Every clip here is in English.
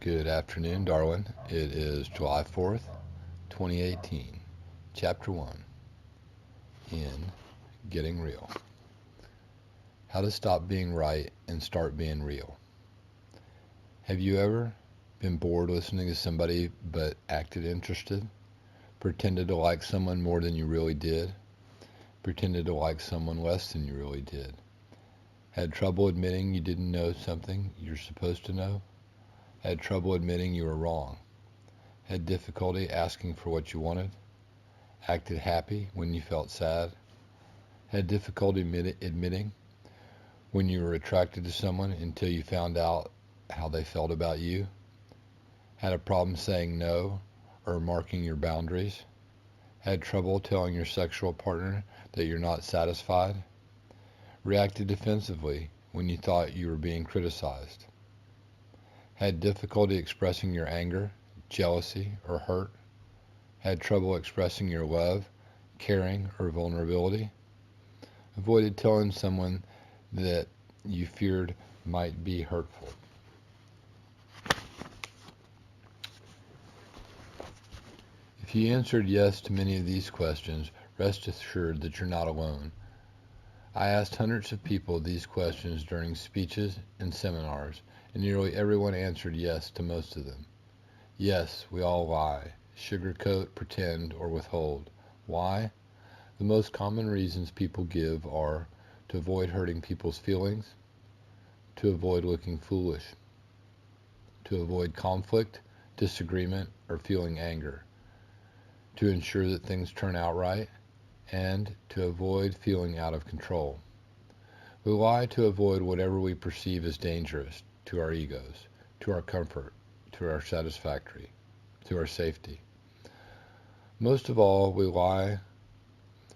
Good afternoon, Darwin. It is July 4th, 2018. Chapter 1 in Getting Real. How to stop being right and start being real. Have you ever been bored listening to somebody but acted interested? Pretended to like someone more than you really did? Pretended to like someone less than you really did? Had trouble admitting you didn't know something you're supposed to know? Had trouble admitting you were wrong? Had difficulty asking for what you wanted? Acted happy when you felt sad? Had difficulty admitting when you were attracted to someone until you found out how they felt about you? Had a problem saying no or marking your boundaries? Had trouble telling your sexual partner that you're not satisfied? Reacted defensively when you thought you were being criticized? Had difficulty expressing your anger, jealousy, or hurt? Had trouble expressing your love, caring, or vulnerability? Avoided telling someone that you feared might be hurtful? If you answered yes to many of these questions, rest assured that you're not alone. I asked hundreds of people these questions during speeches and seminars, and nearly everyone answered yes to most of them. Yes, we all lie, sugarcoat, pretend, or withhold. Why? The most common reasons people give are to avoid hurting people's feelings, to avoid looking foolish, to avoid conflict, disagreement, or feeling anger, to ensure that things turn out right, and to avoid feeling out of control. We lie to avoid whatever we perceive as dangerous to our egos, to our comfort, to our satisfactory, to our safety. Most of all, we lie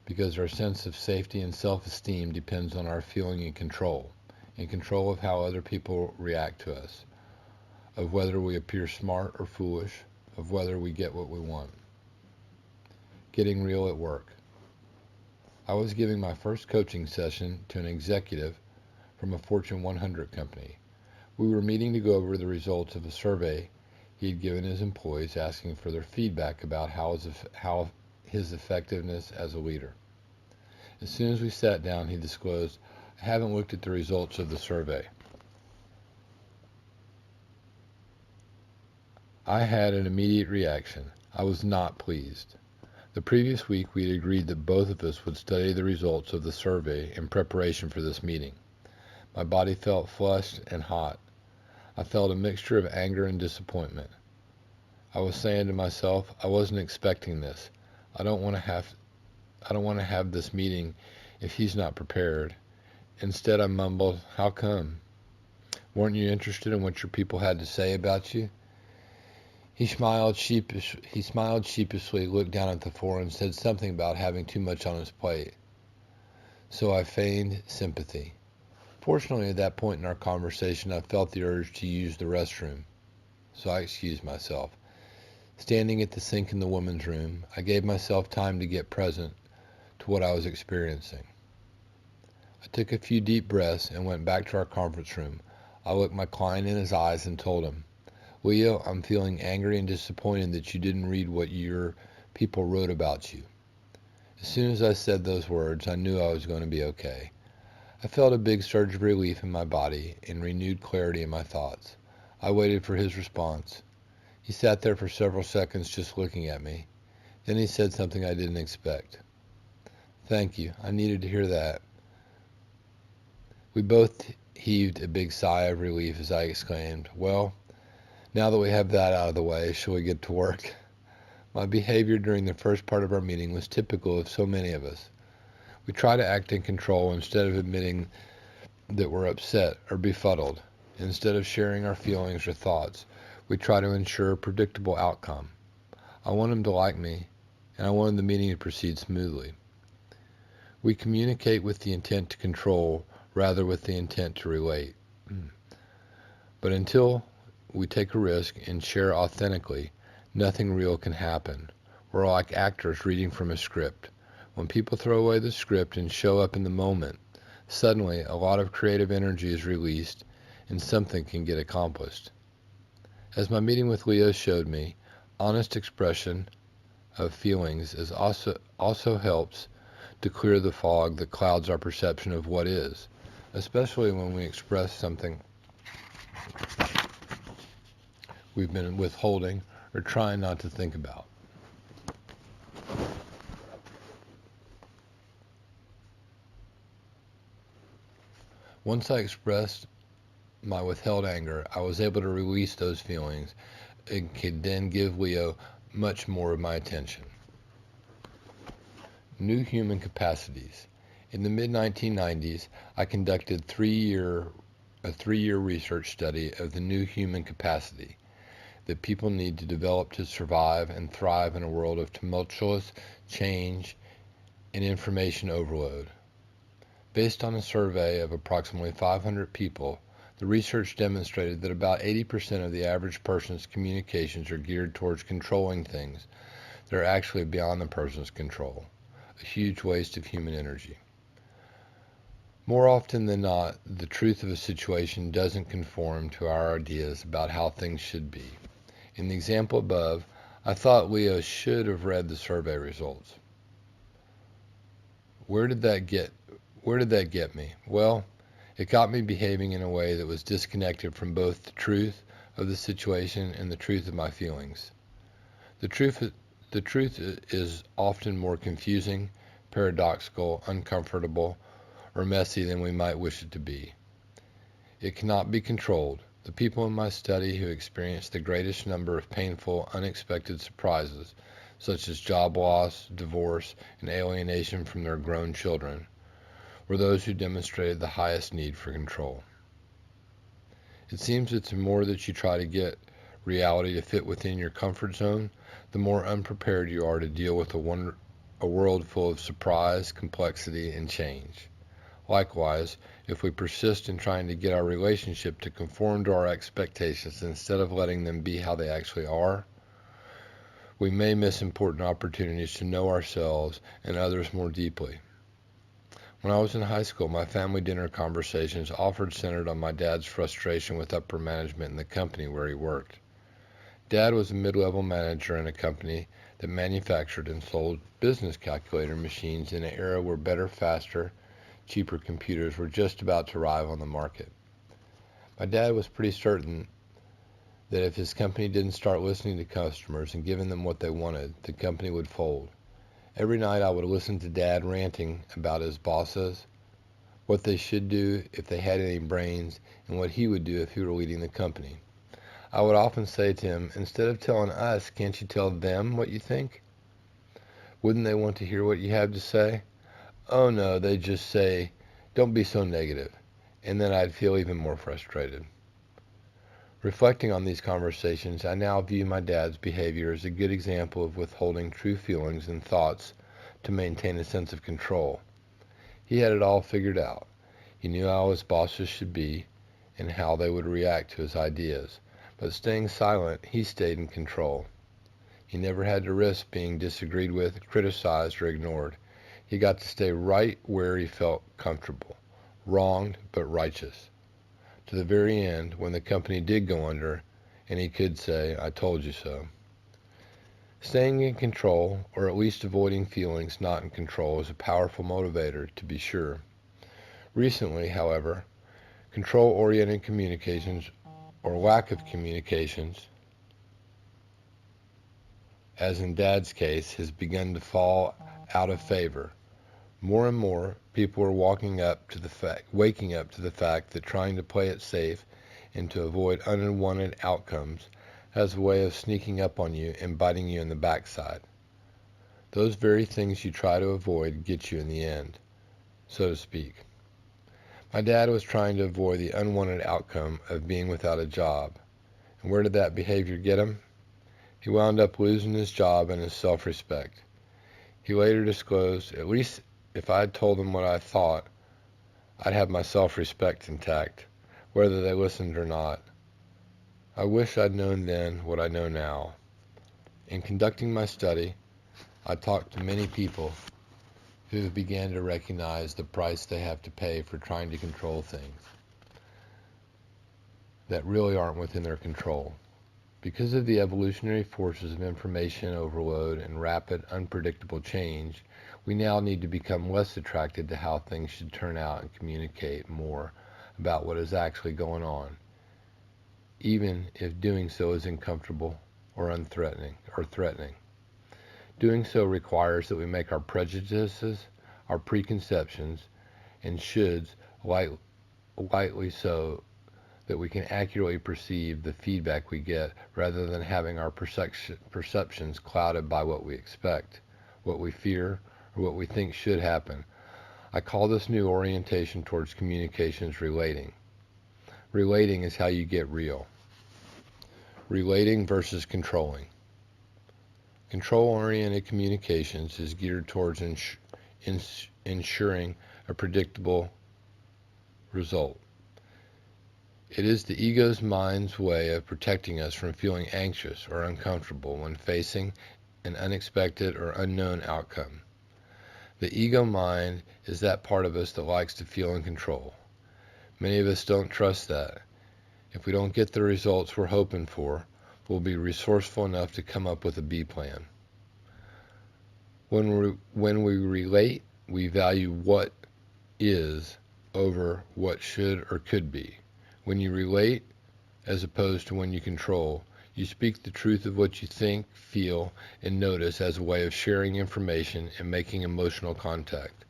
because our sense of safety and self-esteem depends on our feeling in control of how other people react to us, of whether we appear smart or foolish, of whether we get what we want. Getting real at work. I was giving my first coaching session to an executive from a Fortune 100 company. We were meeting to go over the results of a survey he had given his employees, asking for their feedback about how his effectiveness as a leader. As soon as we sat down, he disclosed, "I haven't looked at the results of the survey." I had an immediate reaction. I was not pleased. The previous week, we had agreed that both of us would study the results of the survey in preparation for this meeting. My body felt flushed and hot. I felt a mixture of anger and disappointment. I was saying to myself, I wasn't expecting this. I don't want to have this meeting if he's not prepared. Instead, I mumbled, "How come? Weren't you interested in what your people had to say about you?" He smiled sheepishly, looked down at the floor, and said something about having too much on his plate. So I feigned sympathy. Fortunately, at that point in our conversation, I felt the urge to use the restroom, so I excused myself. Standing at the sink in the women's room, I gave myself time to get present to what I was experiencing. I took a few deep breaths and went back to our conference room. I looked my client in his eyes and told him, "Leo, I'm feeling angry and disappointed that you didn't read what your people wrote about you." As soon as I said those words, I knew I was going to be okay. I felt a big surge of relief in my body and renewed clarity in my thoughts. I waited for his response. He sat there for several seconds just looking at me. Then he said something I didn't expect. "Thank you. I needed to hear that." We both heaved a big sigh of relief as I exclaimed, "Well, now that we have that out of the way, shall we get to work?" My behavior during the first part of our meeting was typical of so many of us. We try to act in control instead of admitting that we're upset or befuddled. Instead of sharing our feelings or thoughts, we try to ensure a predictable outcome. I want him to like me, and I wanted the meeting to proceed smoothly. We communicate with the intent to control rather with the intent to relate. But until we take a risk and share authentically, nothing real can happen. We're like actors reading from a script. When people throw away the script and show up in the moment, suddenly a lot of creative energy is released and something can get accomplished. As my meeting with Leo showed me, honest expression of feelings also helps to clear the fog that clouds our perception of what is, especially when we express something we've been withholding or trying not to think about. Once I expressed my withheld anger, I was able to release those feelings and could then give Leo much more of my attention. New human capacities. In the mid-1990s, I conducted a three-year research study of the new human capacity that people need to develop to survive and thrive in a world of tumultuous change and information overload. Based on a survey of approximately 500 people, the research demonstrated that about 80% of the average person's communications are geared towards controlling things that are actually beyond the person's control, a huge waste of human energy. More often than not, the truth of a situation doesn't conform to our ideas about how things should be. In the example above, I thought Leo should have read the survey results. Where did that get me? Well, it got me behaving in a way that was disconnected from both the truth of the situation and the truth of my feelings. The truth is often more confusing, paradoxical, uncomfortable, or messy than we might wish it to be. It cannot be controlled. The people in my study who experienced the greatest number of painful, unexpected surprises, such as job loss, divorce, and alienation from their grown children, were those who demonstrated the highest need for control. It seems that the more that you try to get reality to fit within your comfort zone, the more unprepared you are to deal with a world full of surprise, complexity, and change. Likewise, if we persist in trying to get our relationship to conform to our expectations instead of letting them be how they actually are, we may miss important opportunities to know ourselves and others more deeply. When I was in high school, my family dinner conversations often centered on my dad's frustration with upper management in the company where he worked. Dad was a mid-level manager in a company that manufactured and sold business calculator machines in an era where better, faster, cheaper computers were just about to arrive on the market. My dad was pretty certain that if his company didn't start listening to customers and giving them what they wanted, the company would fold. Every night I would listen to Dad ranting about his bosses, what they should do if they had any brains, and what he would do if he were leading the company. I would often say to him, instead of telling us, can't you tell them what you think? Wouldn't they want to hear what you have to say? Oh no, they'd just say, don't be so negative, and then I'd feel even more frustrated. Reflecting on these conversations, I now view my dad's behavior as a good example of withholding true feelings and thoughts to maintain a sense of control. He had it all figured out. He knew how his bosses should be and how they would react to his ideas, but staying silent, he stayed in control. He never had to risk being disagreed with, criticized, or ignored. He got to stay right where he felt comfortable, wronged but righteous. To the very end, when the company did go under, and he could say, I told you so. Staying in control, or at least avoiding feelings not in control, is a powerful motivator, to be sure. Recently, however, control-oriented communications, or lack of communications, as in Dad's case, has begun to fall out of favor. More and more, people are waking up to the fact that trying to play it safe and to avoid unwanted outcomes has a way of sneaking up on you and biting you in the backside. Those very things you try to avoid get you in the end, so to speak. My dad was trying to avoid the unwanted outcome of being without a job. And where did that behavior get him? He wound up losing his job and his self-respect. He later disclosed, at least if I had told them what I thought, I'd have my self-respect intact, whether they listened or not. I wish I'd known then what I know now. In conducting my study, I talked to many people who began to recognize the price they have to pay for trying to control things that really aren't within their control. Because of the evolutionary forces of information overload and rapid, unpredictable change, we now need to become less attracted to how things should turn out and communicate more about what is actually going on, even if doing so is uncomfortable or threatening. Doing so requires that we make our prejudices, our preconceptions, and shoulds lightly so that we can accurately perceive the feedback we get rather than having our perceptions clouded by what we expect, what we fear, or what we think should happen. I call this new orientation towards communications relating. Relating is how you get real. Relating versus controlling. Control-oriented communications is geared towards ensuring a predictable result. It is the ego's mind's way of protecting us from feeling anxious or uncomfortable when facing an unexpected or unknown outcome. The ego mind is that part of us that likes to feel in control. Many of us don't trust that. If we don't get the results we're hoping for, we'll be resourceful enough to come up with a B plan. When we relate, we value what is over what should or could be. When you relate, as opposed to when you control, you speak the truth of what you think, feel, and notice as a way of sharing information and making emotional contact,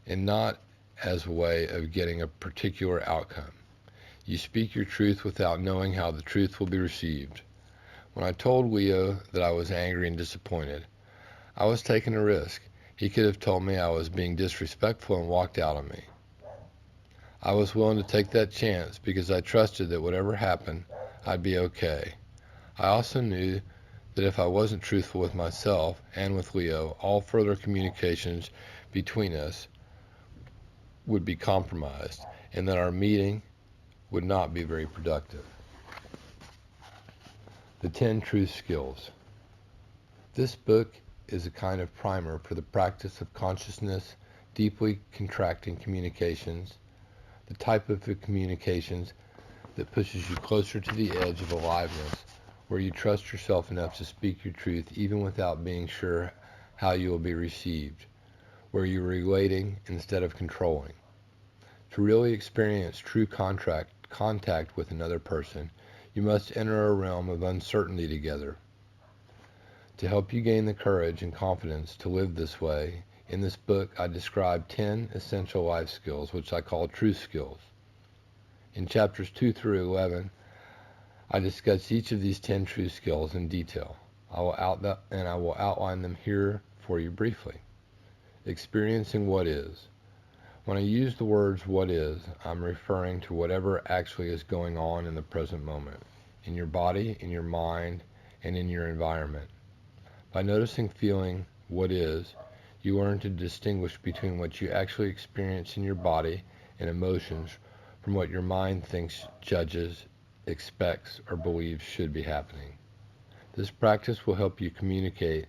and not as a way of getting a particular outcome. You speak your truth without knowing how the truth will be received. When I told Leo that I was angry and disappointed, I was taking a risk. He could have told me I was being disrespectful and walked out on me. I was willing to take that chance because I trusted that whatever happened, I'd be okay. I also knew that if I wasn't truthful with myself and with Leo, all further communications between us would be compromised and that our meeting would not be very productive. The 10 Truth Skills. This book is a kind of primer for the practice of consciousness, deeply contracting communications, the type of communications that pushes you closer to the edge of aliveness, where you trust yourself enough to speak your truth even without being sure how you will be received, where you're relating instead of controlling. To really experience true contact with another person, you must enter a realm of uncertainty together. To help you gain the courage and confidence to live this way, in this book I describe 10 essential life skills, which I call truth skills. In chapters 2 through 11, I discuss each of these 10 truth skills in detail. I will outline them here for you briefly. Experiencing what is. When I use the words what is, I'm referring to whatever actually is going on in the present moment, in your body, in your mind, and in your environment. By noticing, feeling what is, you learn to distinguish between what you actually experience in your body and emotions from what your mind thinks, judges, expects, or believes should be happening. This practice will help you communicate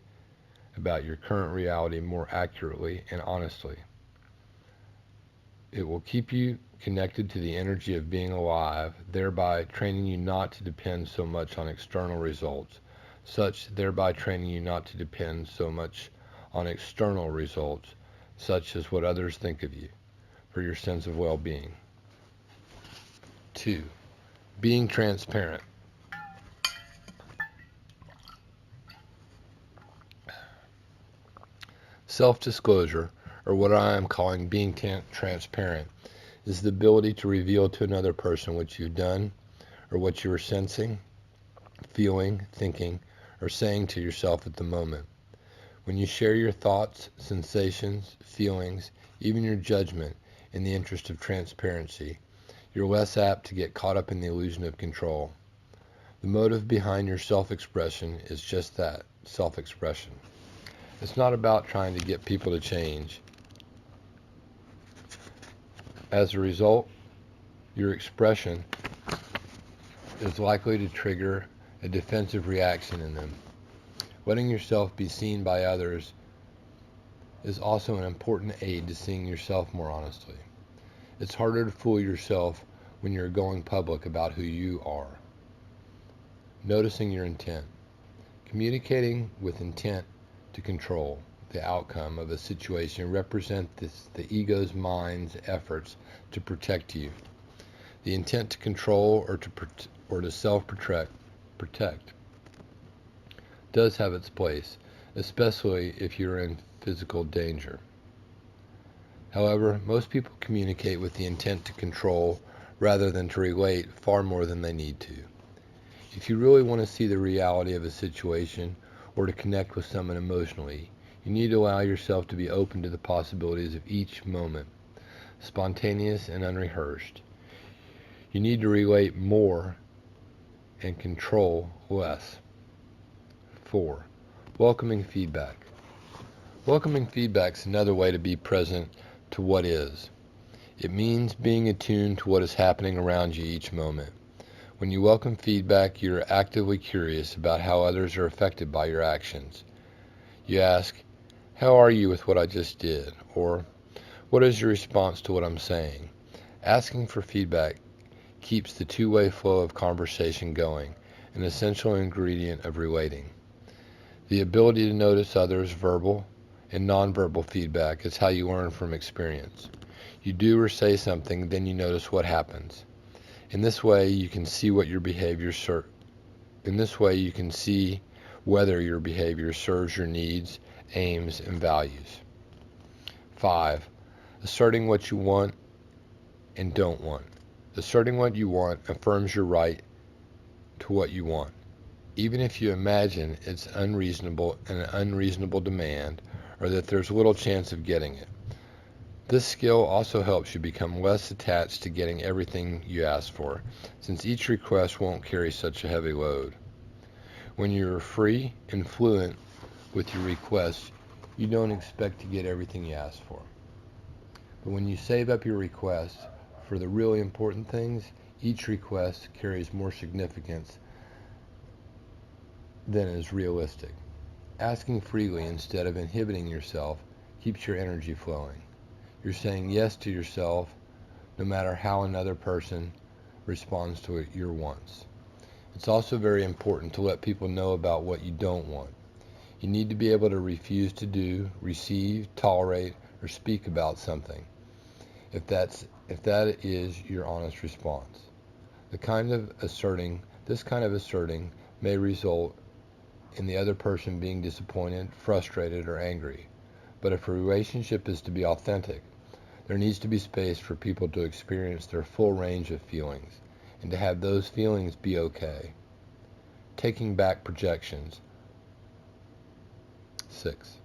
about your current reality more accurately and honestly. It will keep you connected to the energy of being alive, thereby training you not to depend so much on external results, such as what others think of you, for your sense of well-being. 2. Being transparent. Self-disclosure, or what I am calling being transparent, is the ability to reveal to another person what you've done or what you are sensing, feeling, thinking, or saying to yourself at the moment. When you share your thoughts, sensations, feelings, even your judgment in the interest of transparency, you're less apt to get caught up in the illusion of control. The motive behind your self-expression is just that, self-expression. It's not about trying to get people to change. As a result, your expression is likely to trigger a defensive reaction in them. Letting yourself be seen by others is also an important aid to seeing yourself more honestly. It's harder to fool yourself when you're going public about who you are. Noticing your intent. Communicating with intent to control the outcome of a situation represents the ego's mind's efforts to protect you. The intent to control or to self-protect does have its place, especially if you're in physical danger. However, most people communicate with the intent to control rather than to relate far more than they need to. If you really want to see the reality of a situation or to connect with someone emotionally, you need to allow yourself to be open to the possibilities of each moment, spontaneous and unrehearsed. You need to relate more and control less. 4. Welcoming feedback. Welcoming feedback is another way to be present to what is. It means being attuned to what is happening around you each moment. When you welcome feedback, you're actively curious about how others are affected by your actions. You ask, "How are you with what I just did?" Or, "What is your response to what I'm saying?" Asking for feedback keeps the two-way flow of conversation going, an essential ingredient of relating. The ability to notice others' verbal and nonverbal feedback is how you learn from experience. You do or say something, then you notice what happens. In this way, you can see whether your behavior serves your needs, aims, and values. 5. Asserting what you want and don't want. Asserting what you want affirms your right to what you want, even if you imagine it's an unreasonable demand, or that there's little chance of getting it. This skill also helps you become less attached to getting everything you ask for, since each request won't carry such a heavy load. When you're free and fluent with your requests, you don't expect to get everything you ask for. But when you save up your requests for the really important things, each request carries more significance than is realistic. Asking freely instead of inhibiting yourself keeps your energy flowing. You're saying yes to yourself no matter how another person responds to your wants. It's also very important to let people know about what you don't want. You need to be able to refuse to do, receive, tolerate, or speak about something, if that is your honest response. This kind of asserting may result in the other person being disappointed, frustrated, or angry. But if a relationship is to be authentic, there needs to be space for people to experience their full range of feelings, and to have those feelings be okay. Taking back projections. 6.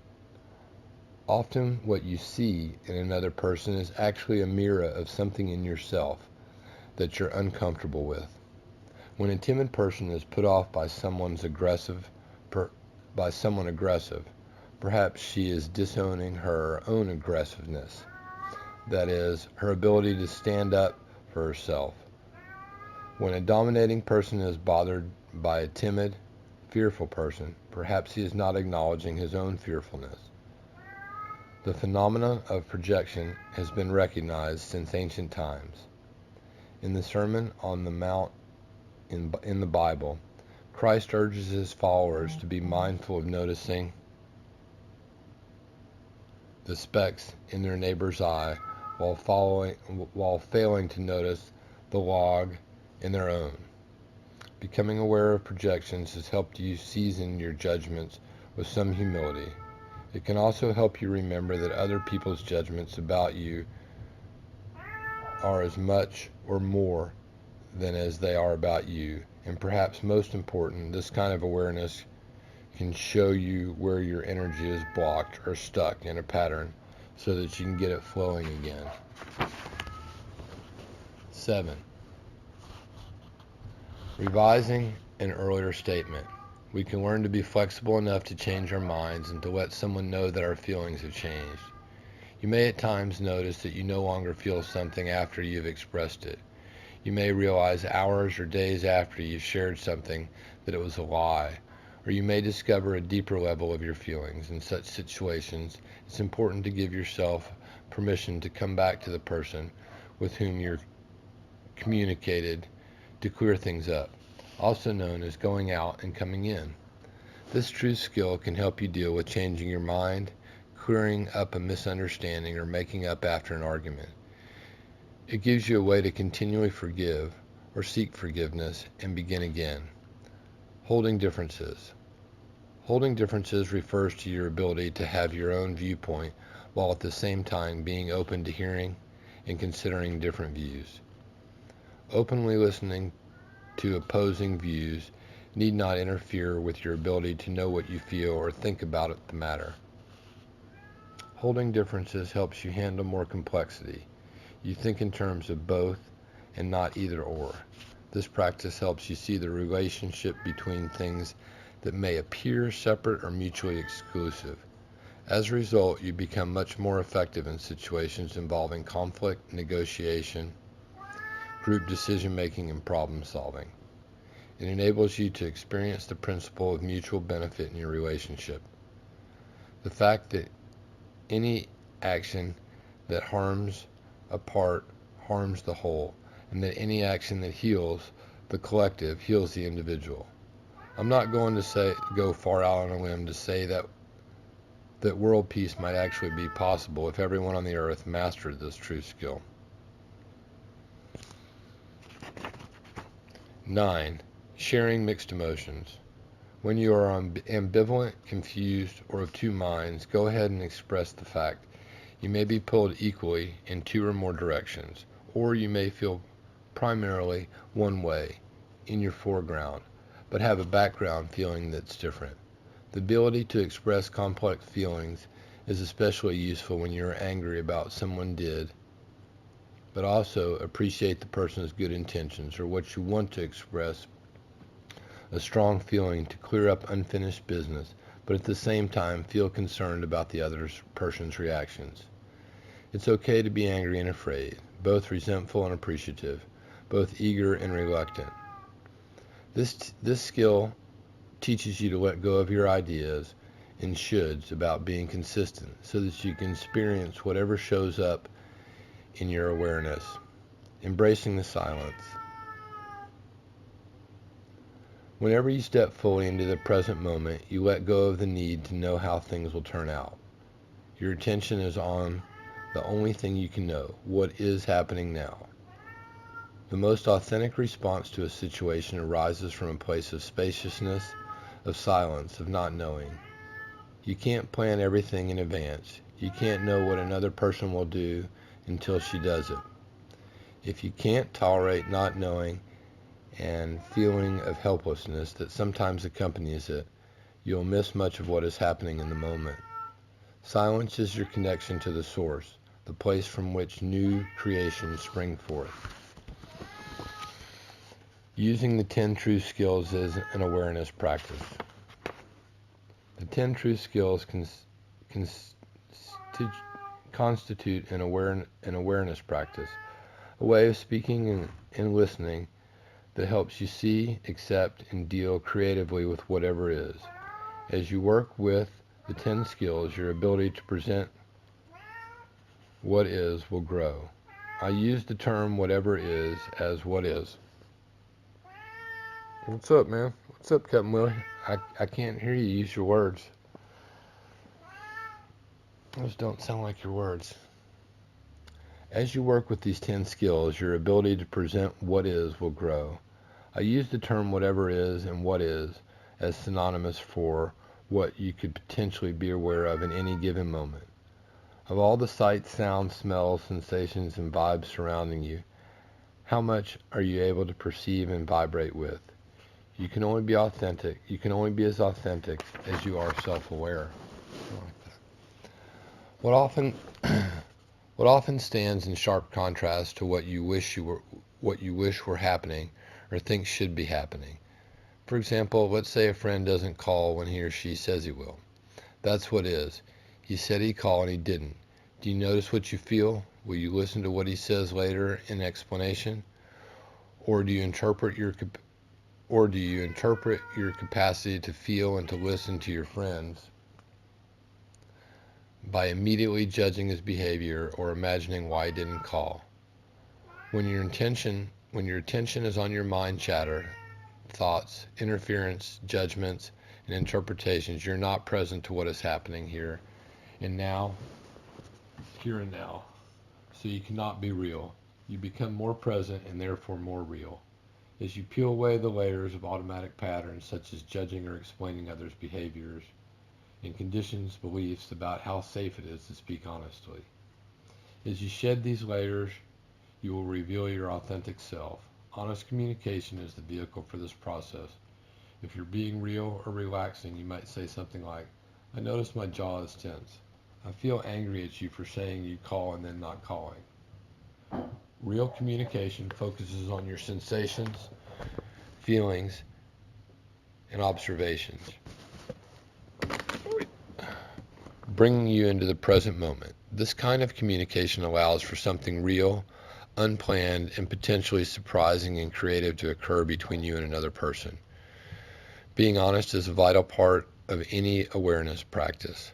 Often what you see in another person is actually a mirror of something in yourself that you're uncomfortable with. When a timid person is put off by someone aggressive, perhaps she is disowning her own aggressiveness. That is, her ability to stand up for herself. When a dominating person is bothered by a timid, fearful person, perhaps he is not acknowledging his own fearfulness. The phenomenon of projection has been recognized since ancient times. In the Sermon on the Mount in the Bible, Christ urges his followers to be mindful of noticing the specks in their neighbor's eye while failing to notice the log in their own. Becoming aware of projections has helped you season your judgments with some humility. It can also help you remember that other people's judgments about you are as much or more than as they are about you. And perhaps most important, this kind of awareness can show you where your energy is blocked or stuck in a pattern so that you can get it flowing again. 7. Revising an earlier statement. We can learn to be flexible enough to change our minds and to let someone know that our feelings have changed. You may at times notice that you no longer feel something after you've expressed it. You may realize hours or days after you've shared something that it was a lie, or you may discover a deeper level of your feelings. In such situations, it's important to give yourself permission to come back to the person with whom you're communicated to clear things up. also known as going out and coming in. This true skill can help you deal with changing your mind, clearing up a misunderstanding, or making up after an argument. It gives you a way to continually forgive or seek forgiveness and begin again. Holding differences. Holding differences refers to your ability to have your own viewpoint while at the same time being open to hearing and considering different views. Openly listening to opposing views need not interfere with your ability to know what you feel or think about the matter. Holding differences helps you handle more complexity. You think in terms of both and not either or. This practice helps you see the relationship between things that may appear separate or mutually exclusive. As a result, you become much more effective in situations involving conflict, negotiation, group decision-making, and problem-solving. It enables you to experience the principle of mutual benefit in your relationship. The fact that any action that harms a part harms the whole, and that any action that heals the collective heals the individual. I'm not going to go far out on a limb to say that world peace might actually be possible if everyone on the earth mastered this true skill. 9. Sharing mixed emotions. When you are ambivalent, confused, or of two minds, go ahead and express the fact. You may be pulled equally in two or more directions, or you may feel primarily one way in your foreground, but have a background feeling that's different. The ability to express complex feelings is especially useful when you're angry about someone did, but also appreciate the person's good intentions or what you want to express a strong feeling to clear up unfinished business, but at the same time feel concerned about the other person's reactions. It's okay to be angry and afraid, both resentful and appreciative, both eager and reluctant. This skill teaches you to let go of your ideas and shoulds about being consistent so that you can experience whatever shows up in your awareness. Embracing the silence. Whenever you step fully into the present moment, you let go of the need to know how things will turn out. Your attention is on the only thing you can know, what is happening now. The most authentic response to a situation arises from a place of spaciousness, of silence, of not knowing. You can't plan everything in advance. You can't know what another person will do until she does it. If you can't tolerate not knowing and feeling of helplessness that sometimes accompanies it, you'll miss much of what is happening in the moment. Silence is your connection to the source, the place from which new creations spring forth. Using the 10 true skills is an awareness practice. The 10 true skills constitute an awareness practice, a way of speaking and listening that helps you see, accept, and deal creatively with whatever is. As you work with the 10 skills, your ability to present what is will grow. I use the term whatever is as what is. What's up, man? What's up, Captain Willie? I can't hear you use your words. Those don't sound like your words. As you work with these 10 skills, your ability to present what is will grow. I use the term whatever is and what is as synonymous for what you could potentially be aware of in any given moment. Of all the sights, sounds, smells, sensations, and vibes surrounding you, how much are you able to perceive and vibrate with? You can only be authentic. You can only be as authentic as you are self-aware. What often stands in sharp contrast to what you wish were happening or think should be happening. For example, let's say a friend doesn't call when he or she says he will. That's what is. He said he'd call and he didn't. Do you notice what you feel? Will you listen to what he says later in explanation? Or do you interpret your capacity to feel and to listen to your friends by immediately judging his behavior or imagining why he didn't call? When your attention is on your mind chatter, thoughts, interference, judgments, and interpretations. You're not present to what is happening here and now, here and now. So you cannot be real. You become more present and therefore more real. As you peel away the layers of automatic patterns such as judging or explaining others' behaviors and conditions, beliefs about how safe it is to speak honestly. As you shed these layers, you will reveal your authentic self. Honest communication is the vehicle for this process. If you're being real or relaxing, you might say something like, I notice my jaw is tense. I feel angry at you for saying you call and then not calling. Real communication focuses on your sensations, feelings, and observations, bringing you into the present moment. This kind of communication allows for something real, unplanned, and potentially surprising and creative to occur between you and another person. Being honest is a vital part of any awareness practice.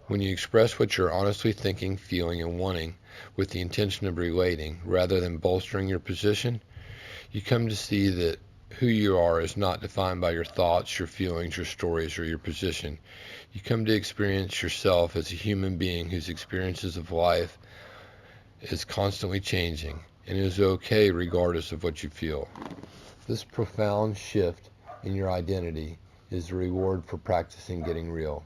When you express what you're honestly thinking, feeling, and wanting with the intention of relating, rather than bolstering your position, you come to see that who you are is not defined by your thoughts, your feelings, your stories, or your position. You come to experience yourself as a human being whose experiences of life is constantly changing and is okay regardless of what you feel. This profound shift in your identity is the reward for practicing getting real.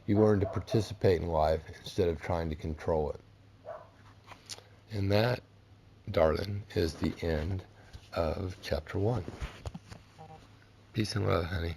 You learn to participate in life instead of trying to control it. And that, darling, is the end of chapter 1. Peace and love, honey.